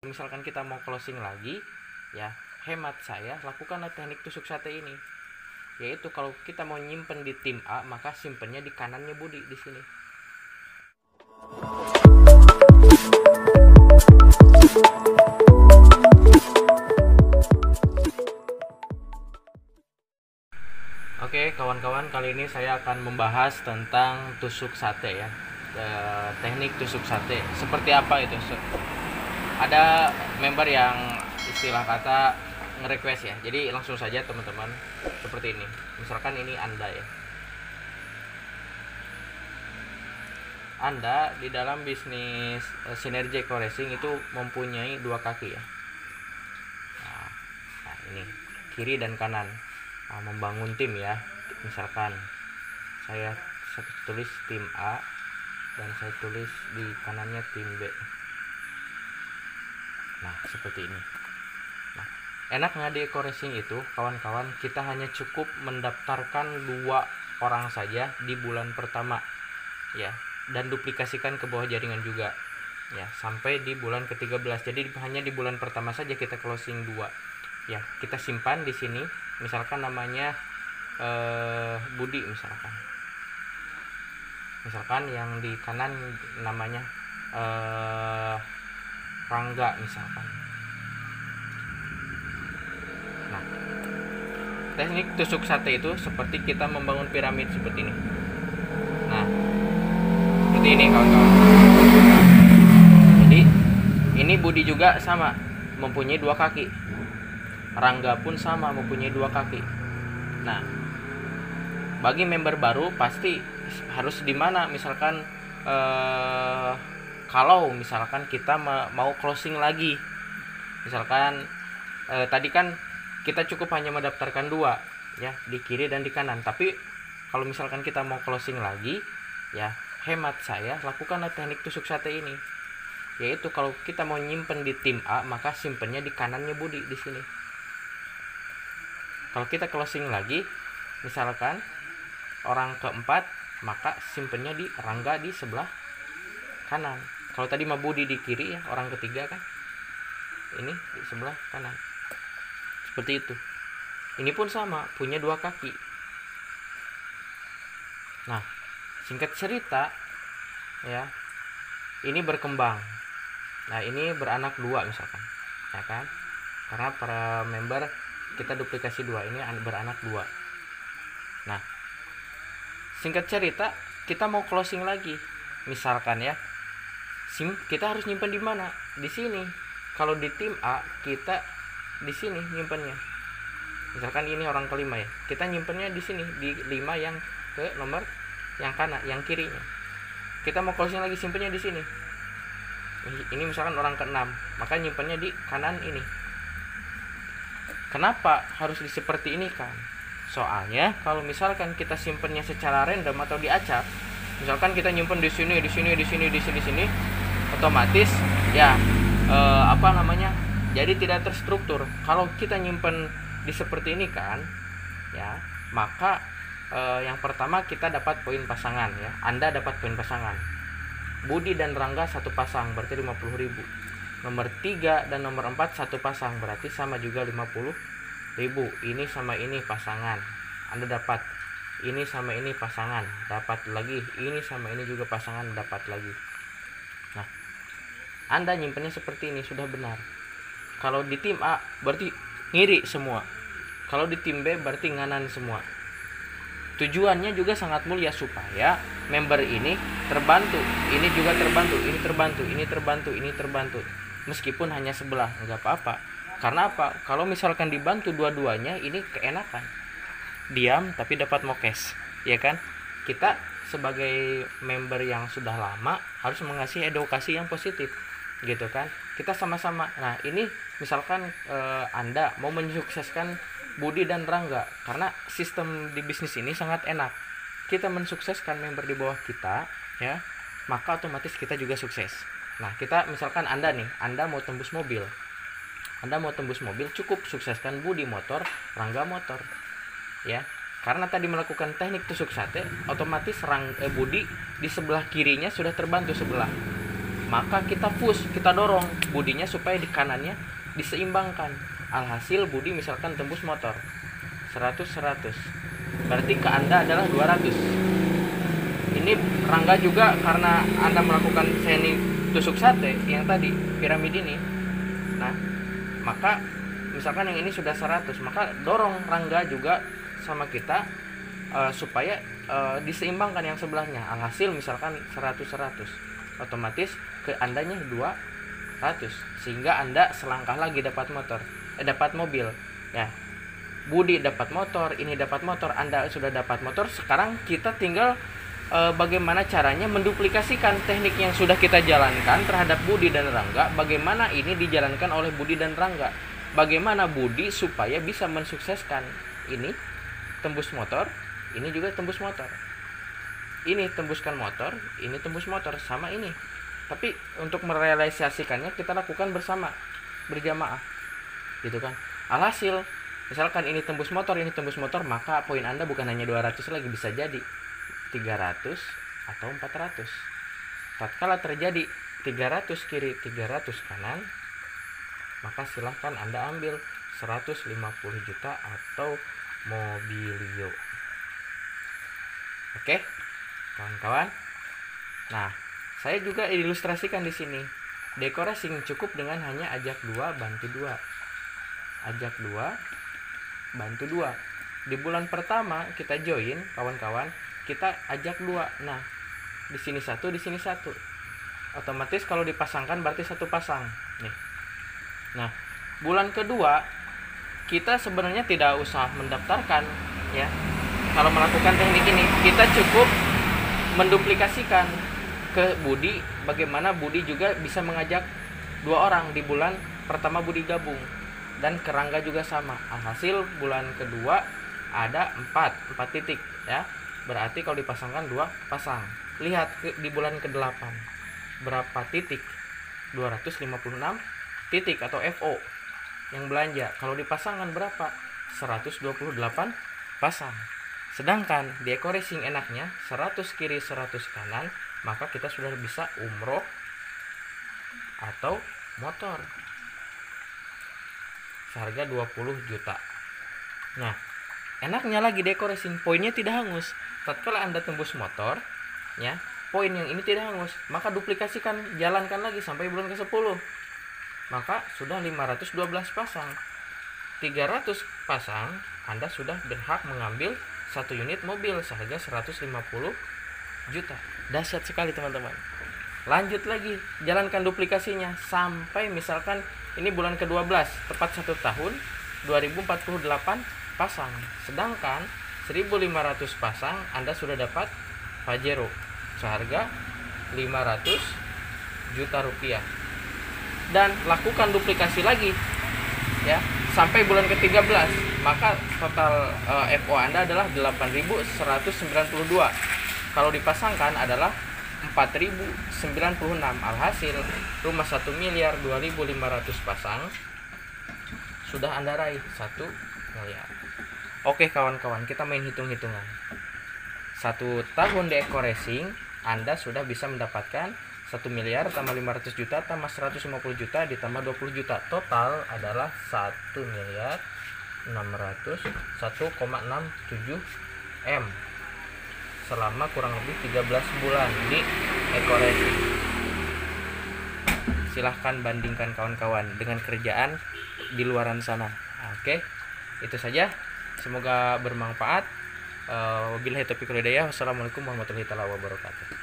Misalkan kita mau closing lagi, ya hemat saya lakukanlah teknik tusuk sate ini. Yaitu kalau kita mau nyimpen di tim A, maka simpennya di kanannya Budi di sini. Oke kawan-kawan, kali ini saya akan membahas tentang tusuk sate ya. Teknik tusuk sate seperti apa itu. Ada member yang istilah kata nge-request ya. Jadi langsung saja teman-teman, seperti ini. Misalkan ini Anda ya. Anda di dalam bisnis Synergy Eco Racing itu mempunyai dua kaki ya. Nah ini kiri dan kanan. Nah, membangun tim ya. Misalkan saya tulis tim A dan saya tulis di kanannya tim B. Nah seperti ini. Nah enaknya di Eco Racing itu kawan-kawan, kita hanya cukup mendaftarkan 2 orang saja di bulan pertama ya, dan duplikasikan ke bawah jaringan juga ya sampai di bulan ke-13. Jadi hanya di bulan pertama saja kita closing 2 ya. Kita simpan di sini, misalkan namanya Budi misalkan yang di kanan namanya Rangga misalkan. Nah teknik tusuk sate itu seperti kita membangun piramid seperti ini. Nah seperti ini kawan-kawan. Jadi ini Budi juga sama, mempunyai 2 kaki. Rangga pun sama, mempunyai 2 kaki. Nah bagi member baru pasti harus di mana, misalkan kalau misalkan kita mau closing lagi, misalkan tadi kan kita cukup hanya mendaftarkan 2 ya, di kiri dan di kanan. Tapi kalau misalkan kita mau closing lagi ya, hemat saya lakukanlah teknik tusuk sate ini. Yaitu kalau kita mau nyimpen di tim A, maka simpennya di kanannya Budi di sini. Kalau kita closing lagi, misalkan orang keempat, maka simpennya di Rangga di sebelah kanan. Kalau tadi mah Budi di kiri ya, orang ketiga kan ini di sebelah kanan. Seperti itu. Ini pun sama, punya 2 kaki. Nah singkat cerita ya, ini berkembang. Nah ini beranak 2 misalkan ya kan, karena para member kita duplikasi 2, ini beranak 2. Nah singkat cerita, kita mau closing lagi misalkan ya, kita harus nyimpen di mana? Di sini. Kalau di tim A kita di sini nyimpennya. Misalkan ini orang kelima ya, kita nyimpennya di sini di 5 yang ke nomor yang kanan, yang kirinya. Kita mau closing lagi, simpennya di sini. Ini misalkan orang ke-6, maka nyimpennya di kanan ini. Kenapa harus seperti ini kan? Soalnya kalau misalkan kita simpennya secara random atau diacak, misalkan kita nyimpen di sini, otomatis ya jadi tidak terstruktur. Kalau kita nyimpen di seperti ini kan ya, maka yang pertama kita dapat poin pasangan ya. Anda dapat poin pasangan. Budi dan Rangga 1 pasang berarti 50.000. Nomor 3 dan nomor 4 1 pasang berarti sama juga 50.000. Ini sama ini pasangan, Anda dapat. Ini sama ini pasangan, dapat lagi. Ini sama ini juga pasangan, dapat lagi. Nah Anda nyimpennya seperti ini sudah benar. Kalau di tim A berarti ngiri semua, kalau di tim B berarti nganan semua. Tujuannya juga sangat mulia, supaya member ini terbantu, ini juga terbantu, ini terbantu, ini terbantu, ini terbantu. Meskipun hanya sebelah, enggak apa-apa. Karena apa? Kalau misalkan dibantu dua-duanya, ini keenakan. Diam tapi dapat mokes, ya kan? Kita sebagai member yang sudah lama harus mengasih edukasi yang positif, gitu kan? Kita sama-sama. Nah, ini misalkan Anda mau mensukseskan Budi dan Rangga, karena sistem di bisnis ini sangat enak. Kita mensukseskan member di bawah kita, ya, maka otomatis kita juga sukses. Nah, kita misalkan Anda mau tembus mobil. Cukup sukseskan Budi motor, Rangga motor. Ya. Karena tadi melakukan teknik tusuk sate, otomatis Budi di sebelah kirinya sudah terbantu sebelah. maka kita push, kita dorong budinya supaya di kanannya diseimbangkan. Alhasil budi misalkan tembus motor 100, berarti ke Anda adalah 200. Ini Rangga juga karena Anda melakukan teknik tusuk sate yang tadi piramid ini, nah maka misalkan yang ini sudah 100, maka dorong Rangga juga sama kita supaya diseimbangkan yang sebelahnya. Alhasil misalkan 100, otomatis ke Andanya 200, sehingga Anda selangkah lagi dapat mobil ya. Budi dapat motor, ini dapat motor, Anda sudah dapat motor. Sekarang kita tinggal bagaimana caranya menduplikasikan teknik yang sudah kita jalankan terhadap Budi dan Rangga. Bagaimana ini dijalankan oleh Budi dan Rangga, bagaimana Budi supaya bisa mensukseskan ini tembus motor, ini juga tembus motor, ini tembuskan motor, ini tembus motor, sama ini. Tapi untuk merealisasikannya kita lakukan bersama, berjamaah gitu kan. Alhasil misalkan ini tembus motor, ini tembus motor, maka poin Anda bukan hanya 200 lagi, bisa jadi 300 atau 400. Tatkala terjadi 300 kiri 300 kanan, maka silahkan Anda ambil 150 juta atau mobilio. Oke kawan-kawan. Nah, saya juga ilustrasikan di sini. Decoration cukup dengan hanya ajak 2 bantu 2. Ajak 2 bantu 2. Di bulan pertama kita join kawan-kawan, kita ajak 2. Nah, di sini 1, di sini 1. Otomatis kalau dipasangkan berarti 1 pasang nih. Nah, bulan kedua kita sebenarnya tidak usah mendaftarkan ya. Kalau melakukan teknik ini, kita cukup menduplikasikan ke Budi, bagaimana Budi juga bisa mengajak 2 orang di bulan pertama Budi gabung, dan ke Rangga juga sama. Alhasil bulan kedua ada 4 titik ya. Berarti kalau dipasangkan 2 pasang. Lihat di bulan ke-8 berapa titik? 256 titik atau FO yang belanja. Kalau dipasangkan berapa? 128 pasang. Sedangkan di eco racing enaknya 100 kiri 100 kanan, maka kita sudah bisa umroh atau motor seharga 20 juta. Nah, enaknya lagi di eco racing, poinnya tidak hangus. Tatkala Anda tembus motor ya, poin yang ini tidak hangus, maka duplikasikan, jalankan lagi sampai bulan ke-10. Maka sudah 512 pasang. 300 pasang Anda sudah berhak mengambil 1 unit mobil seharga 150 juta. Dahsyat sekali teman-teman. Lanjut lagi, jalankan duplikasinya sampai misalkan ini bulan ke-12, tepat 1 tahun, 2048 pasang. Sedangkan 1500 pasang Anda sudah dapat Pajero seharga 500 juta rupiah. Dan lakukan duplikasi lagi ya sampai bulan ke-13, maka total FO Anda adalah 8.192. Kalau dipasangkan adalah 4.096. Alhasil rumah 1 miliar 2.500 pasang sudah Anda raih 1 miliar. Oke kawan-kawan, kita main hitung-hitungan. 1 tahun di eco racing Anda sudah bisa mendapatkan 1 miliar tambah 500 juta tambah 150 juta ditambah 20 juta. Total adalah 1 miliar 1,67 M selama kurang lebih 13 bulan di eco racing. Silahkan bandingkan kawan-kawan dengan kerjaan di luaran sana. Oke, itu saja. Semoga bermanfaat. Wabillahi taufiq wal hidayah. Wassalamualaikum warahmatullahi wabarakatuh.